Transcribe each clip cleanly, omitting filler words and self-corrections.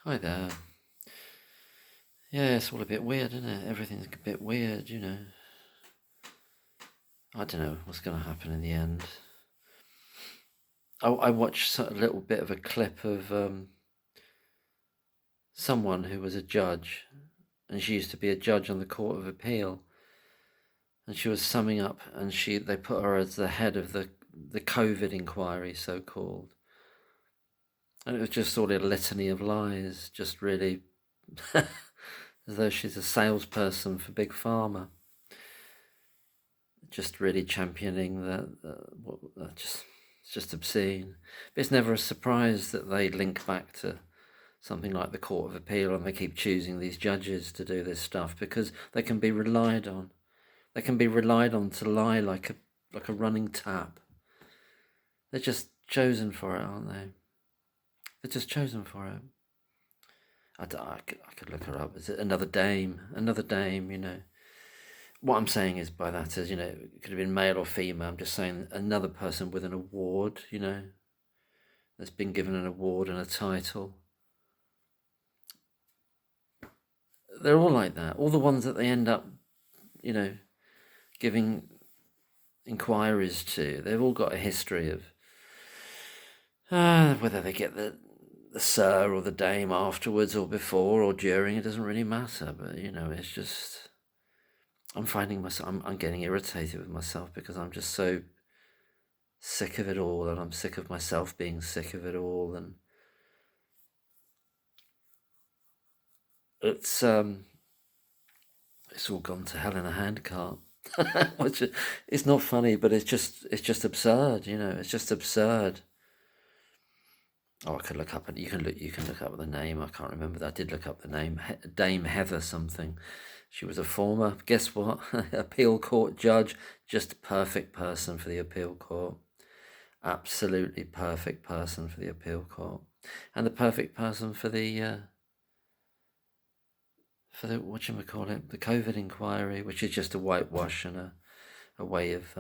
Hi there. Yeah, it's all a bit weird, isn't it? Everything's a bit weird, I don't know what's going to happen in the end. I watched a little bit of a clip of someone who was a judge, and she used to be a judge on the Court of Appeal, and she was summing up, and they put her as the head of the COVID inquiry, so called, and it was just sort of a litany of lies, just really as though she's a salesperson for Big Pharma. Just really championing it's just obscene. But it's never a surprise that they link back to something like the Court of Appeal, and they keep choosing these judges to do this stuff because they can be relied on. They can be relied on to lie like a running tap. They're just chosen for it, aren't they? They're just chosen for it. I could look her up. Is it another dame? Another dame, What I'm saying is by that is, it could have been male or female. I'm just saying another person with an award, that's been given an award and a title. They're all like that. All the ones that they end up, giving inquiries to, they've all got a history of whether they get the sir or the dame afterwards or before or during. It doesn't really matter. But it's just I'm finding myself. I'm getting irritated with myself because I'm just so sick of it all, and I'm sick of myself being sick of it all, and it's all gone to hell in a handcart. It's not funny, but it's just absurd. It's just absurd. Oh, I could look up, and you can look up the name. I can't remember. I did look up the name, Dame Heather something. She was a former, guess what, appeal court judge. Just a perfect person for the appeal court. Absolutely perfect person for the appeal court, and the perfect person for the whatchamacallit, the COVID inquiry, which is just a whitewash and a way of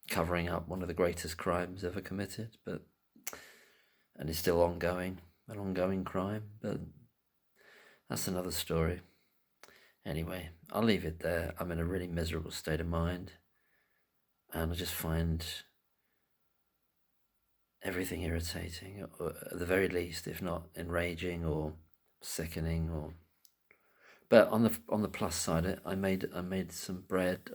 covering up one of the greatest crimes ever committed, and it's still ongoing, an ongoing crime, but that's another story. Anyway, I'll leave it there. I'm in a really miserable state of mind, and I just find everything irritating, or at the very least, if not enraging or sickening. But on the plus side, I made some bread.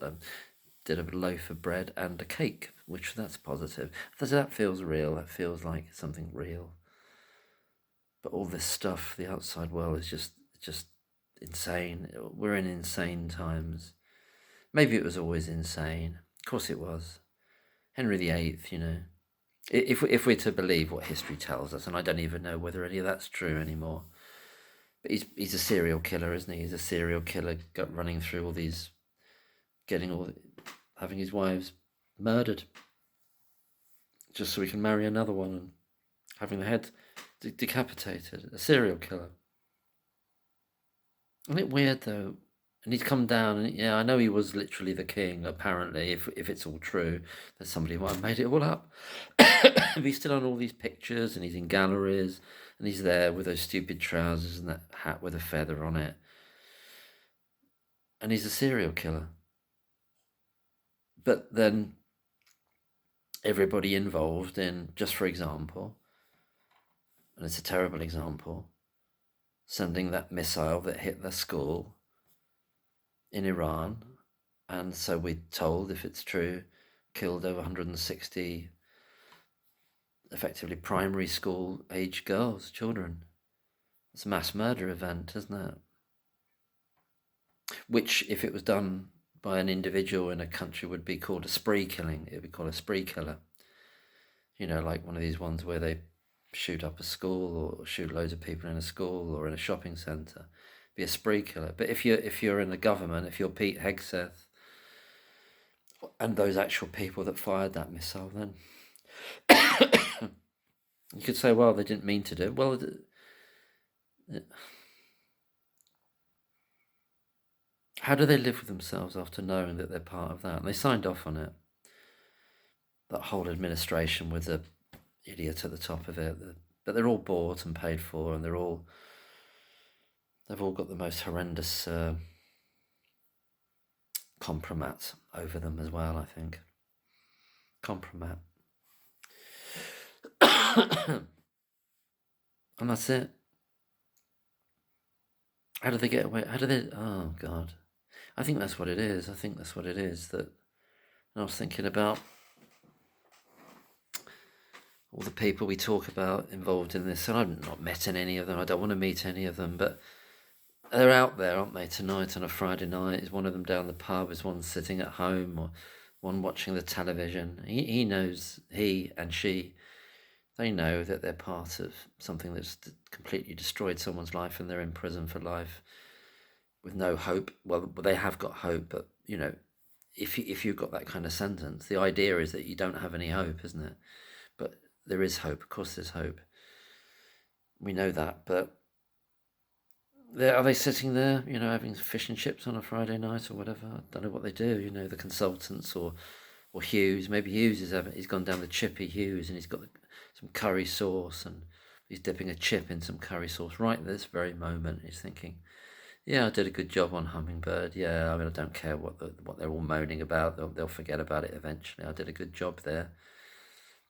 Did a loaf of bread and a cake, which that's positive. That feels real. That feels like something real. But all this stuff, the outside world, is just insane. We're in insane times. Maybe it was always insane. Of course it was. Henry VIII, If we're to believe what history tells us, and I don't even know whether any of that's true anymore. But he's a serial killer, isn't he? He's a serial killer, running through all these, having his wives murdered, just so he can marry another one, and having the head decapitated. A serial killer. Isn't it weird though? And he's come down, and yeah, I know he was literally the king. Apparently, if it's all true, that somebody might have made it all up. But he's still on all these pictures, and he's in galleries, and he's there with those stupid trousers and that hat with a feather on it, and he's a serial killer. But then everybody involved in, just for example, and it's a terrible example, sending that missile that hit the school in Iran, and so we're told, if it's true, killed over 160 effectively primary school age girls, children. It's a mass murder event, isn't it? Which, if it was done by an individual in a country, would be called a spree killing. It would be called a spree killer. Like one of these ones where they shoot up a school or shoot loads of people in a school or in a shopping centre. Be a spree killer. But if you're in the government, if you're Pete Hegseth and those actual people that fired that missile, then you could say, well, they didn't mean to do it. Well, how do they live with themselves after knowing that they're part of that? And they signed off on it. That whole administration with the idiot at the top of it. But they're all bought and paid for, and they're all They've all got the most horrendous compromat over them as well, I think. Compromat. And that's it. How do they get away? How do they? Oh, God. I think that's what it is. I think that's what it is. That I was thinking about all the people we talk about involved in this, and I've not met any of them. I don't want to meet any of them, but they're out there, aren't they? Tonight on a Friday night, is one of them down the pub? Is one sitting at home, or one watching the television? He knows, he and she, they know that they're part of something that's completely destroyed someone's life, and they're in prison for life with no hope. Well, they have got hope, but you know, if you've got that kind of sentence, the idea is that you don't have any hope, isn't it? But there is hope. Of course, there's hope. We know that, but are they sitting there, you know, having fish and chips on a Friday night or whatever? I don't know what they do. You know, the consultants or Hughes. Maybe Hughes he's gone down the chippy Hughes and he's got some curry sauce and he's dipping a chip in some curry sauce right at this very moment. He's thinking, yeah, I did a good job on Hummingbird. Yeah, I mean, I don't care what they're all moaning about. They'll forget about it eventually. I did a good job there,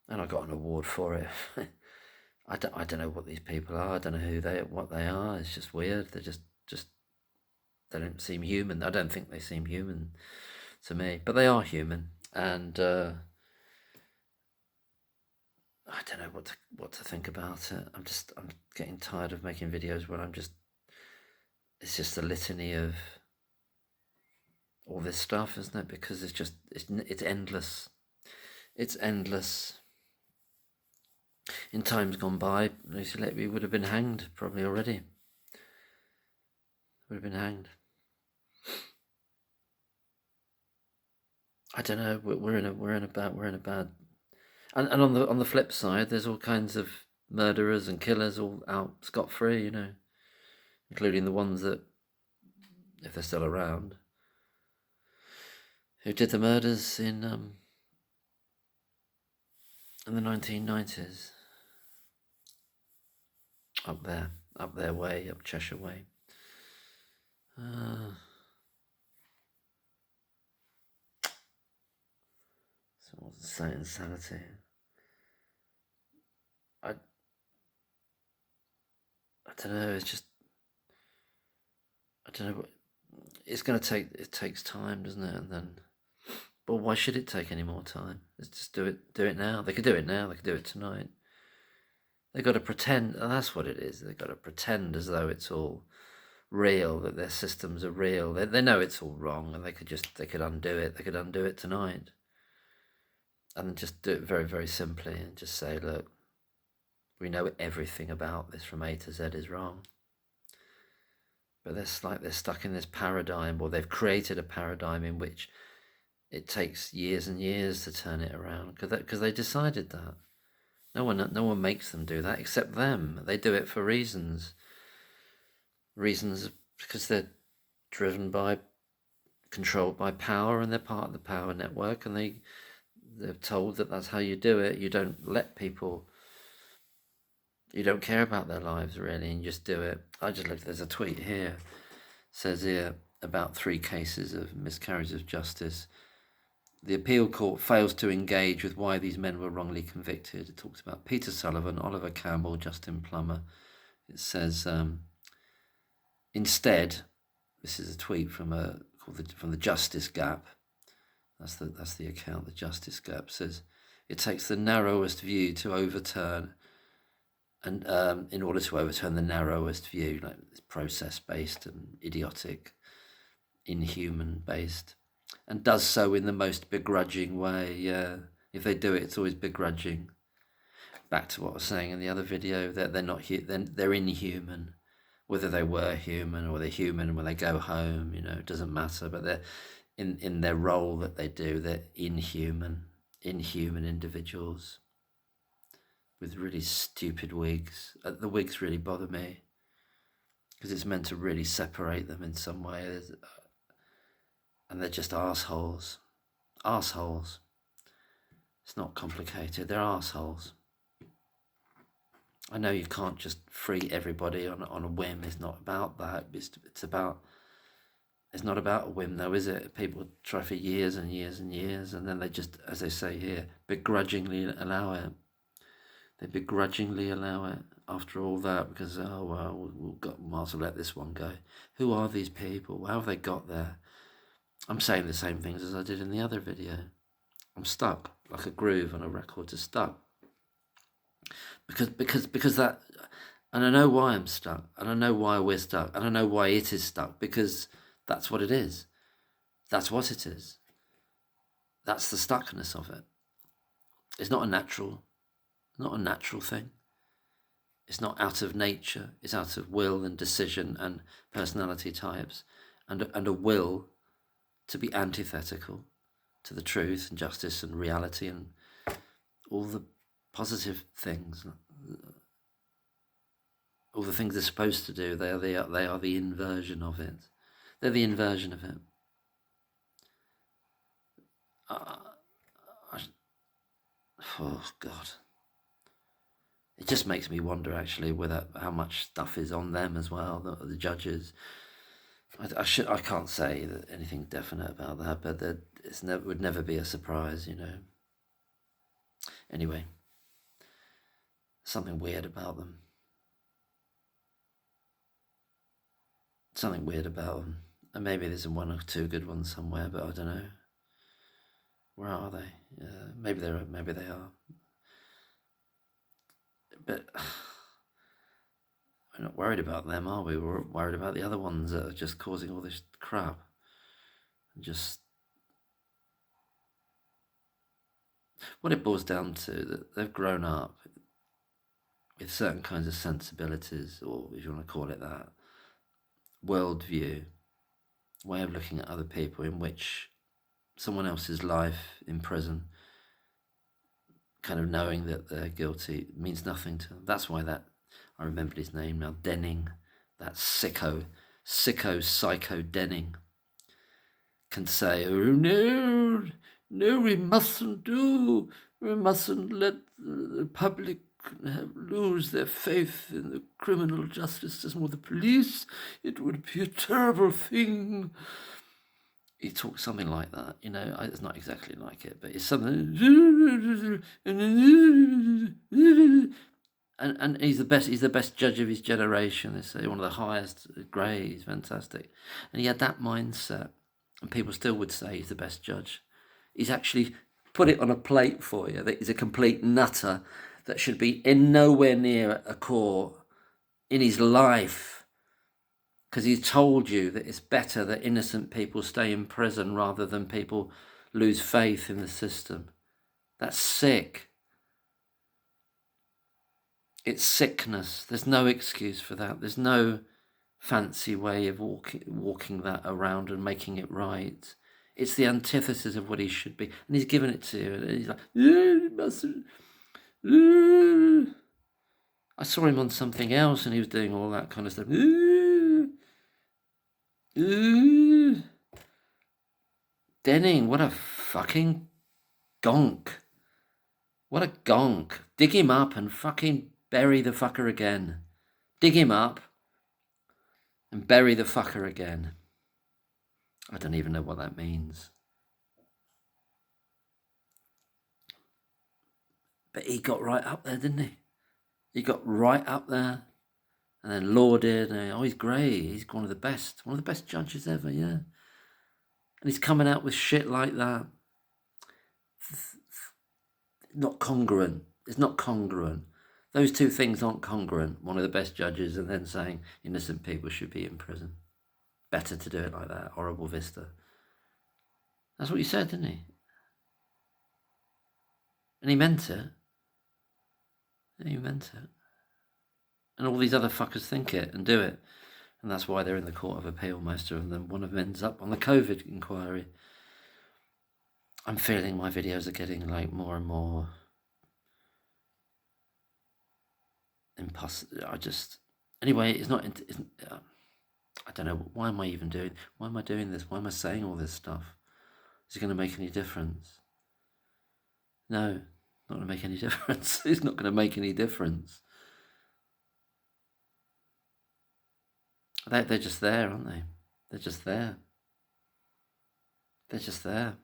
and I got an award for it. I don't know what these people are. I don't know what they are. It's just weird. They're just they don't seem human. I don't think they seem human to me, but they are human, and I don't know what to think about it. I'm getting tired of making videos where it's just a litany of all this stuff, isn't it? Because it's endless. It's endless. In times gone by, Lucy Letby would have been hanged probably already. Would have been hanged. I don't know. We're in a bad. And on the flip side, there's all kinds of murderers and killers all out scot-free, you know, including the ones that, if they're still around, who did the murders in the 1990s. Up there way, up Cheshire way. So what's the insanity? I don't know. It's just I don't know. It's going to take. It takes time, doesn't it? And then, but why should it take any more time? Let's just do it. Do it now. They could do it now. They could do it tonight. They've got to pretend, and that's what it is. They've got to pretend as though it's all real, that their systems are real. They know it's all wrong, and they could undo it. They could undo it tonight, and just do it very, very simply, and just say, look, we know everything about this from A to Z is wrong. But they're stuck in this paradigm, or they've created a paradigm in which it takes years and years to turn it around because they decided that. No one makes them do that except them. They do it for reasons because they're controlled by power, and they're part of the power network, and they're told that that's how you do it. You don't let people. You don't care about their lives really, and you just do it. I just looked. There's a tweet here. It says here about 3 cases of miscarriages of justice. The appeal court fails to engage with why these men were wrongly convicted. It talks about Peter Sullivan, Oliver Campbell, Justin Plummer. It says, instead, this is a tweet from the Justice Gap. That's the account. The Justice Gap says it takes the narrowest view to overturn, and in order to overturn the narrowest view, like it's process-based and idiotic, inhuman-based. And does so in the most begrudging way. Yeah, if they do it, it's always begrudging. Back to what I was saying in the other video, that they're not they're inhuman. Whether they were human or they're human when they go home, you know, it doesn't matter. But they're in their role that they do, they're inhuman individuals with really stupid wigs. The wigs really bother me because it's meant to really separate them in some way. And they're just arseholes. Arseholes. It's not complicated. They're arseholes. I know you can't just free everybody on a whim. It's not about that. It's about. It's not about a whim, though, is it? People try for years and years and years, and then they just, as they say here, begrudgingly allow it. They begrudgingly allow it after all that because, oh, well, might as well let this one go. Who are these people? How have they got there? I'm saying the same things as I did in the other video. I'm stuck, like a groove on a record, just stuck. Because that, and I know why I'm stuck, and I know why we're stuck, and I know why it is stuck, because that's what it is. That's what it is. That's the stuckness of it. It's not a natural thing. It's not out of nature. It's out of will and decision and personality types, and a will to be antithetical to the truth and justice and reality and all the positive things, all the things they're supposed to do. They are the inversion of it. They're the inversion of it. Oh God, it just makes me wonder actually whether how much stuff is on them as well. The judges. I can't say that anything definite about that, but would never be a surprise, you know. Anyway, something weird about them. Something weird about them. And maybe there's one or two good ones somewhere, but I don't know. Where are they? Maybe they are. But we're not worried about them, are we? We're worried about the other ones that are just causing all this crap. Just what it boils down to, that they've grown up with certain kinds of sensibilities, or if you want to call it that, worldview, way of looking at other people, in which someone else's life in prison, kind of knowing that they're guilty, means nothing to them. That's why I remembered his name now, Denning, that psycho Denning, can say, oh no, we mustn't let the public lose their faith in the criminal justice system or the police. It would be a terrible thing. He talks something like that, you know. It's not exactly like it, but it's something. And he's the best. He's the best judge of his generation. They say one of the highest grade. He's fantastic, and he had that mindset. And people still would say he's the best judge. He's actually put it on a plate for you that he's a complete nutter that should be in nowhere near a court in his life, because he's told you that it's better that innocent people stay in prison rather than people lose faith in the system. That's sick. It's sickness. There's no excuse for that. There's no fancy way of walking that around and making it right. It's the antithesis of what he should be. And he's given it to you. And he's like, you mustn't. I saw him on something else and he was doing all that kind of stuff. Denning, what a fucking gonk. What a gonk. Dig him up and fucking bury the fucker again. Dig him up and bury the fucker again. I don't even know what that means. But he got right up there, didn't he? He got right up there and then lauded. And, oh, he's great. He's one of the best judges ever, yeah. And he's coming out with shit like that. Not congruent. It's not congruent. Those two things aren't congruent. One of the best judges and then saying innocent people should be in prison. Better to do it like that. Horrible vista. That's what he said, didn't he? And he meant it. He meant it. And all these other fuckers think it and do it. And that's why they're in the Court of Appeal, most of them. One of them ends up on the COVID inquiry. I'm feeling my videos are getting like more and more impossible. Anyway, it's not. I don't know. Why am I doing this? Why am I saying all this stuff? Is it going to make any difference? No, not going to make any difference. It's not going to make any difference. They're just there, aren't they? They're just there. They're just there.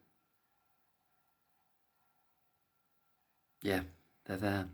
Yeah, they're there.